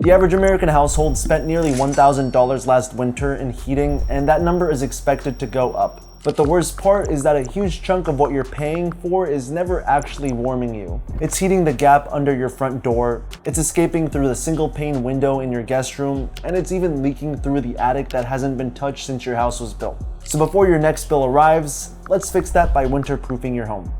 The average American household spent nearly $1,000 last winter in heating, and that number is expected to go up. But the worst part is that a huge chunk of what you're paying for is never actually warming you. It's heating the gap under your front door, it's escaping through the single pane window in your guest room, and it's even leaking through the attic that hasn't been touched since your house was built. So before your next bill arrives, let's fix that by winterproofing your home.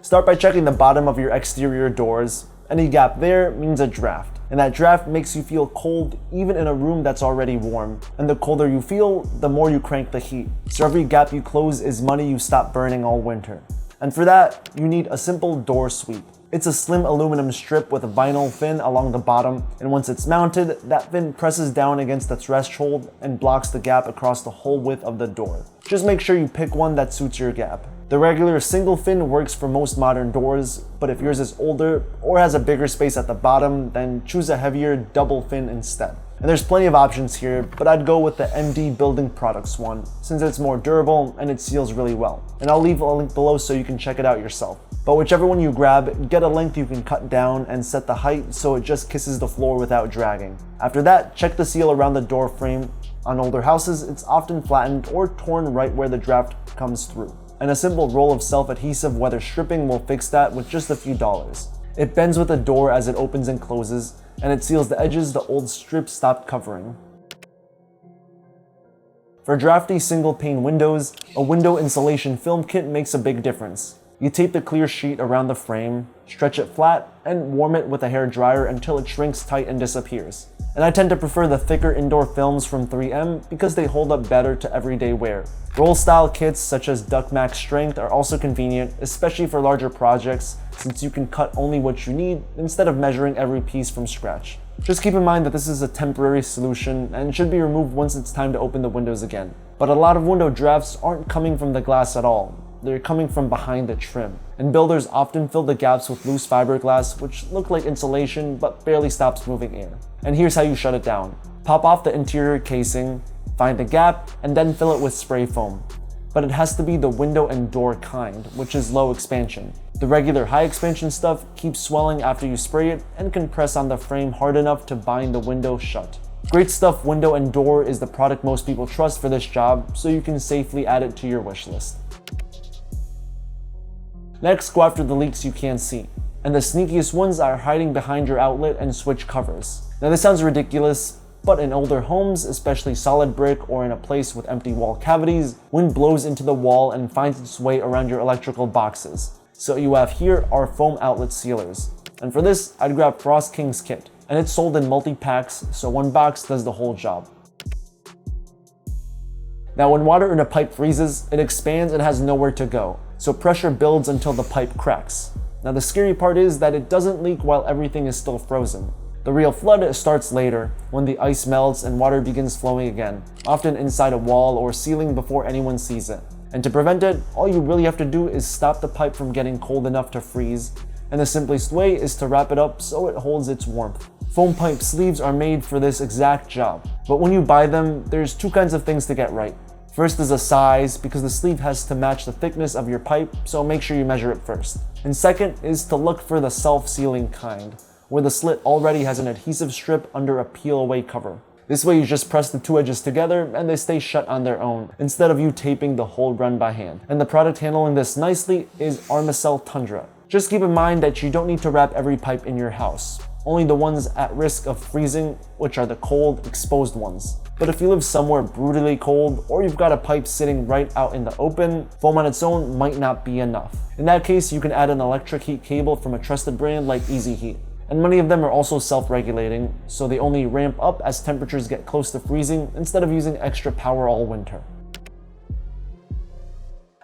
Start by checking the bottom of your exterior doors. Any gap there means a draft, and that draft makes you feel cold even in a room that's already warm. And the colder you feel, the more you crank the heat. So every gap you close is money you stop burning all winter. And for that, you need a simple door sweep. It's a slim aluminum strip with a vinyl fin along the bottom, and once it's mounted, that fin presses down against the threshold and blocks the gap across the whole width of the door. Just make sure you pick one that suits your gap. The regular single fin works for most modern doors, but if yours is older or has a bigger space at the bottom, then choose a heavier double fin instead. And there's plenty of options here, but I'd go with the MD Building Products one, since it's more durable and it seals really well. And I'll leave a link below so you can check it out yourself. But whichever one you grab, get a length you can cut down and set the height so it just kisses the floor without dragging. After that, check the seal around the door frame. On older houses, it's often flattened or torn right where the draft comes through. And a simple roll of self-adhesive weather stripping will fix that with just a few dollars. It bends with the door as it opens and closes, and it seals the edges the old strip stopped covering. For drafty single pane windows, a window insulation film kit makes a big difference. You tape the clear sheet around the frame, stretch it flat, and warm it with a hair dryer until it shrinks tight and disappears. And I tend to prefer the thicker indoor films from 3M because they hold up better to everyday wear. Roll-style kits such as Duck Max Strength are also convenient, especially for larger projects, since you can cut only what you need instead of measuring every piece from scratch. Just keep in mind that this is a temporary solution and should be removed once it's time to open the windows again. But a lot of window drafts aren't coming from the glass at all. They're coming from behind the trim. And builders often fill the gaps with loose fiberglass, which look like insulation but barely stops moving air. And here's how you shut it down. Pop off the interior casing, find the gap, and then fill it with spray foam. But it has to be the window and door kind, which is low expansion. The regular high expansion stuff keeps swelling after you spray it and can press on the frame hard enough to bind the window shut. Great Stuff Window and Door is the product most people trust for this job, so you can safely add it to your wish list. Next, go after the leaks you can't see. And the sneakiest ones are hiding behind your outlet and switch covers. Now this sounds ridiculous, but in older homes, especially solid brick or in a place with empty wall cavities, wind blows into the wall and finds its way around your electrical boxes. So what you have here are foam outlet sealers. And for this, I'd grab Frost King's kit. And it's sold in multi-packs, so one box does the whole job. Now when water in a pipe freezes, it expands and has nowhere to go. So pressure builds until the pipe cracks. Now the scary part is that it doesn't leak while everything is still frozen. The real flood starts later, when the ice melts and water begins flowing again, often inside a wall or ceiling before anyone sees it. And to prevent it, all you really have to do is stop the pipe from getting cold enough to freeze, and the simplest way is to wrap it up so it holds its warmth. Foam pipe sleeves are made for this exact job, but when you buy them, there's two kinds of things to get right. First is a size, because the sleeve has to match the thickness of your pipe, so make sure you measure it first. And second is to look for the self-sealing kind, where the slit already has an adhesive strip under a peel-away cover. This way you just press the two edges together and they stay shut on their own, instead of you taping the whole run by hand. And the product handling this nicely is Armacell Tundra. Just keep in mind that you don't need to wrap every pipe in your house, only the ones at risk of freezing, which are the cold, exposed ones. But if you live somewhere brutally cold, or you've got a pipe sitting right out in the open, foam on its own might not be enough. In that case, you can add an electric heat cable from a trusted brand like Easy Heat. And many of them are also self-regulating, so they only ramp up as temperatures get close to freezing instead of using extra power all winter.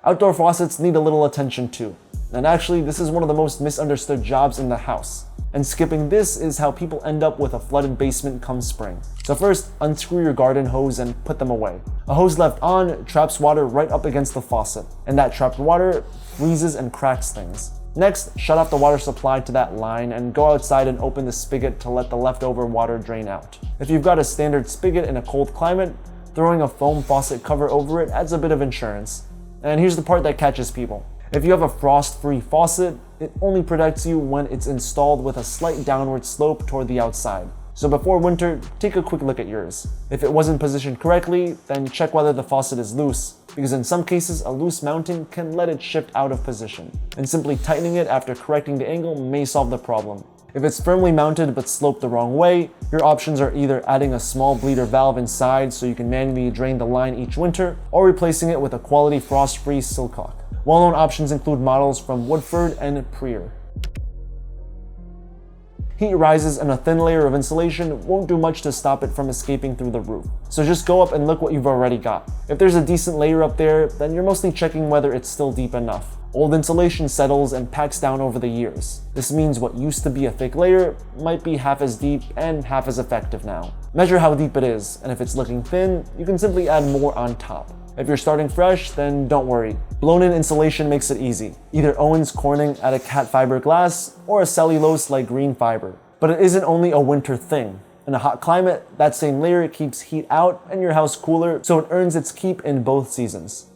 Outdoor faucets need a little attention too. And actually, this is one of the most misunderstood jobs in the house. And skipping this is how people end up with a flooded basement come spring. So first, unscrew your garden hose and put them away. A hose left on traps water right up against the faucet, and that trapped water freezes and cracks things. Next, shut off the water supply to that line and go outside and open the spigot to let the leftover water drain out. If you've got a standard spigot in a cold climate, throwing a foam faucet cover over it adds a bit of insurance. And here's the part that catches people. If you have a frost-free faucet, it only protects you when it's installed with a slight downward slope toward the outside. So before winter, take a quick look at yours. If it wasn't positioned correctly, then check whether the faucet is loose, because in some cases a loose mounting can let it shift out of position, and simply tightening it after correcting the angle may solve the problem. If it's firmly mounted but sloped the wrong way, your options are either adding a small bleeder valve inside so you can manually drain the line each winter, or replacing it with a quality frost-free silcock. Well-known options include models from Woodford and Prier. Heat rises and a thin layer of insulation won't do much to stop it from escaping through the roof. So just go up and look what you've already got. If there's a decent layer up there, then you're mostly checking whether it's still deep enough. Old insulation settles and packs down over the years. This means what used to be a thick layer might be half as deep and half as effective now. Measure how deep it is, and if it's looking thin, you can simply add more on top. If you're starting fresh, then don't worry. Blown-in insulation makes it easy. Either Owens Corning at a cat fiber glass or a cellulose like green fiber. But it isn't only a winter thing. In a hot climate, that same layer keeps heat out and your house cooler, so it earns its keep in both seasons.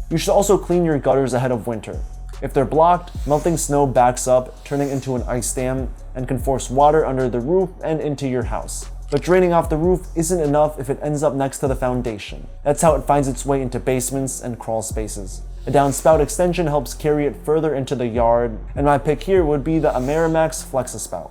You should also clean your gutters ahead of winter. If they're blocked, melting snow backs up, turning into an ice dam, and can force water under the roof and into your house. But draining off the roof isn't enough if it ends up next to the foundation. That's how it finds its way into basements and crawl spaces. A downspout extension helps carry it further into the yard, and my pick here would be the Amerimax Flexispout.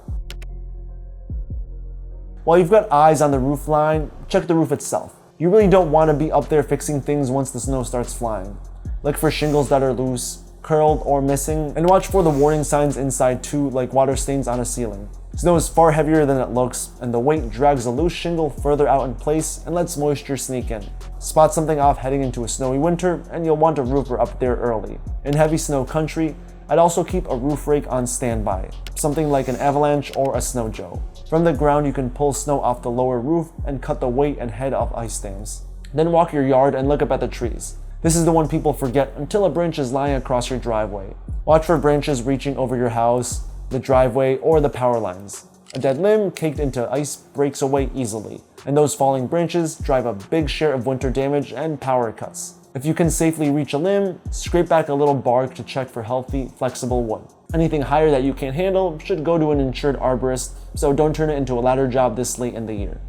While you've got eyes on the roof line, check the roof itself. You really don't want to be up there fixing things once the snow starts flying. Look for shingles that are loose, curled, or missing, and watch for the warning signs inside too, like water stains on a ceiling. Snow is far heavier than it looks, and the weight drags a loose shingle further out in place and lets moisture sneak in. Spot something off heading into a snowy winter, and you'll want a roofer up there early. In heavy snow country, I'd also keep a roof rake on standby, something like an avalanche or a snow joe. From the ground, you can pull snow off the lower roof and cut the weight and head of ice dams. Then walk your yard and look up at the trees. This is the one people forget until a branch is lying across your driveway. Watch for branches reaching over your house, the driveway, or the power lines. A dead limb caked into ice breaks away easily, and those falling branches drive a big share of winter damage and power cuts. If you can safely reach a limb, scrape back a little bark to check for healthy, flexible wood. Anything higher that you can't handle should go to an insured arborist, so don't turn it into a ladder job this late in the year.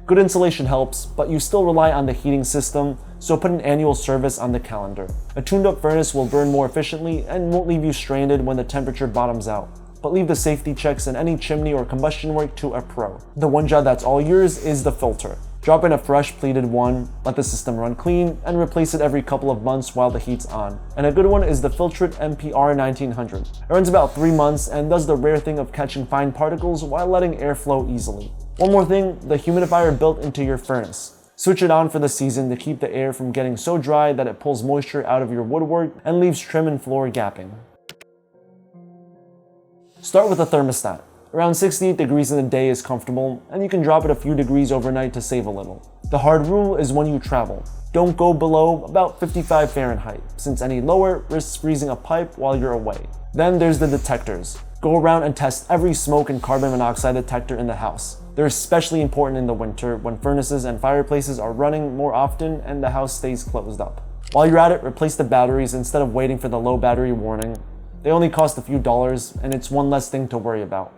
Good insulation helps, but you still rely on the heating system, so put an annual service on the calendar. A tuned-up furnace will burn more efficiently and won't leave you stranded when the temperature bottoms out. But leave the safety checks and any chimney or combustion work to a pro. The one job that's all yours is the filter. Drop in a fresh pleated one, let the system run clean, and replace it every couple of months while the heat's on. And a good one is the Filtrete MPR 1900. It runs about 3 months and does the rare thing of catching fine particles while letting air flow easily. One more thing, the humidifier built into your furnace. Switch it on for the season to keep the air from getting so dry that it pulls moisture out of your woodwork and leaves trim and floor gapping. Start with a thermostat. Around 68 degrees in the day is comfortable, and you can drop it a few degrees overnight to save a little. The hard rule is when you travel. Don't go below about 55 Fahrenheit, since any lower risks freezing a pipe while you're away. Then there's the detectors. Go around and test every smoke and carbon monoxide detector in the house. They're especially important in the winter when furnaces and fireplaces are running more often and the house stays closed up. While you're at it, replace the batteries instead of waiting for the low battery warning. They only cost a few dollars, and it's one less thing to worry about.